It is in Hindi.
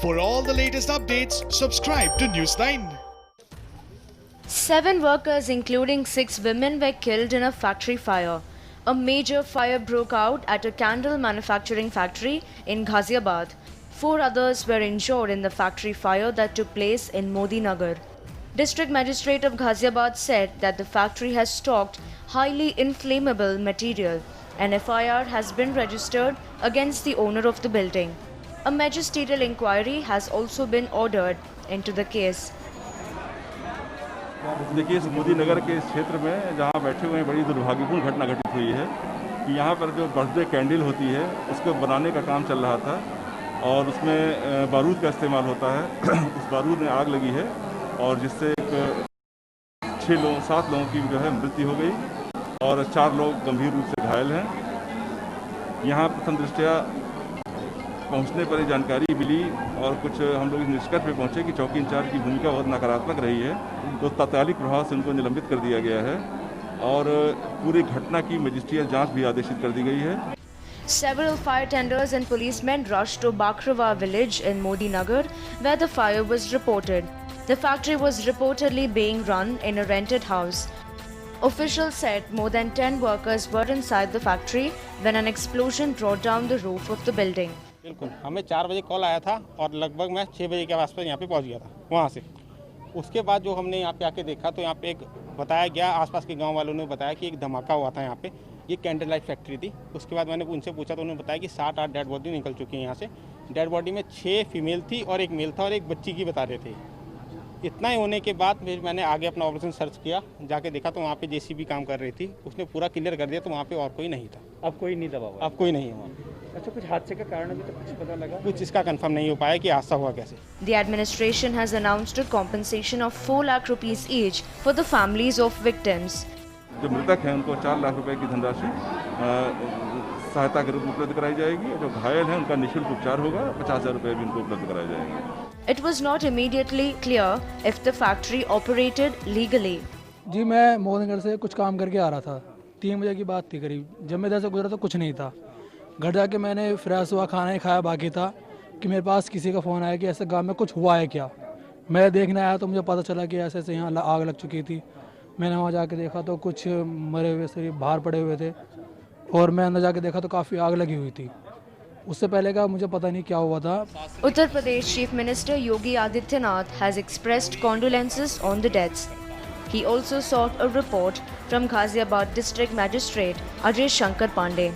For all the latest updates, subscribe to News9. 7 workers, including 6 women, were killed in a factory fire. A major fire broke out at a candle manufacturing factory in Ghaziabad. 4 others were injured in the factory fire that took place in Modi Nagar. District Magistrate of Ghaziabad said that the factory has stocked highly inflammable material. An FIR has been registered against the owner of the building. A magisterial inquiry has also been ordered into the case. देखिए, इस मोदी नगर के इस क्षेत्र में जहाँ बैठे हुए हैं, बड़ी दुर्भाग्यपूर्ण घटना घटित हुई है कि यहाँ पर जो बर्थडे कैंडल होती है उसको बनाने का काम चल रहा था और उसमें बारूद का इस्तेमाल होता है। उस बारूद में आग लगी है और जिससे 7 लोगों की जो है मृत्यु हो गई और 4 लोग गंभीर रूप से घायल हैं। यहाँ प्रथम दृष्टया पहुँचने पर जानकारी मिली और कुछ हम लोग इस निष्कर्ष पे पहुँचे कि चौकी इंचार्ज की भूमिका बहुत नकारात्मक रही है, तो तात्कालिक प्रभाव से उनको निलंबित कर दिया गया है और पूरी घटना की मजिस्ट्रियल जांच भी आदेशित कर दी गई है। Several fire tenders and policemen rushed to Bakrawa village in Modi Nagar, where the fire was reported. The factory was reportedly being run in a rented house. Officials said more than 10 workers were inside the factory when an explosion brought down the roof of the building. बिल्कुल, हमें 4 बजे कॉल आया था और लगभग मैं 6 बजे के आसपास यहाँ पे पहुँच गया था वहाँ से। उसके बाद जो हमने यहाँ पे आके देखा तो यहाँ पे एक बताया गया, आसपास के गांव वालों ने बताया कि एक धमाका हुआ था यहाँ पे। ये कैंडल लाइट फैक्ट्री थी। उसके बाद मैंने उनसे पूछा तो उन्होंने बताया कि 7-8 डेड बॉडी निकल चुकी है यहाँ से। डेड बॉडी में 6 फीमेल थी और 1 मेल था और 1 बच्ची की बता रहे थे। इतना ही होने के बाद फिर मैंने आगे अपना ऑपरेशन सर्च किया, जाके देखा तो वहाँ पे जेसीबी काम कर रही थी। उसने पूरा क्लियर कर दिया तो वहाँ पे और कोई नहीं था। अब कोई नहीं दबा हुआ? अब कोई नहीं हुआ। अच्छा, कुछ हादसे का कारण अभी तक कुछ पता लगा? कुछ इसका कंफर्म नहीं हो पाया कि हादसा हुआ कैसे। The administration has announced a compensation of 4 lakh rupees each for the families of victims. जो मृतक हैं उनको 4 लाख रुपए की धनराशि सहायता के रूप में उपलब्ध कराई जाएगी। जो घायल हैं उनका निःशुल्क उपचार होगा, 50,000 रुपए भी उनको उपलब्ध कराए जाएंगे। It was not immediately clear if the factory operated legally. जी, मैं मोदीनगर से कुछ काम करके आ रहा था। 3 बजे की बात थी करीब। जब मैं इधर से गुजरा तो कुछ नहीं था। घर जाके मैंने फ्रेश हुआ, खाना ही खाया बाकी था कि मेरे पास किसी का फ़ोन आया कि ऐसे गांव में कुछ हुआ है क्या। मैं देखने आया तो मुझे पता चला कि ऐसे ऐसे यहाँ आग लग चुकी थी। मैंने वहाँ जाके देखा तो कुछ मरे हुए शरीर बाहर पड़े हुए थे और मैं अंदर जाके देखा तो काफ़ी आग लगी हुई थी। उससे पहले का मुझे पता नहीं क्या हुआ था। Uttar Pradesh Chief Minister Yogi Adityanath has expressed condolences on the deaths. He also sought a report from Ghaziabad District Magistrate Ajay Shankar Pandey.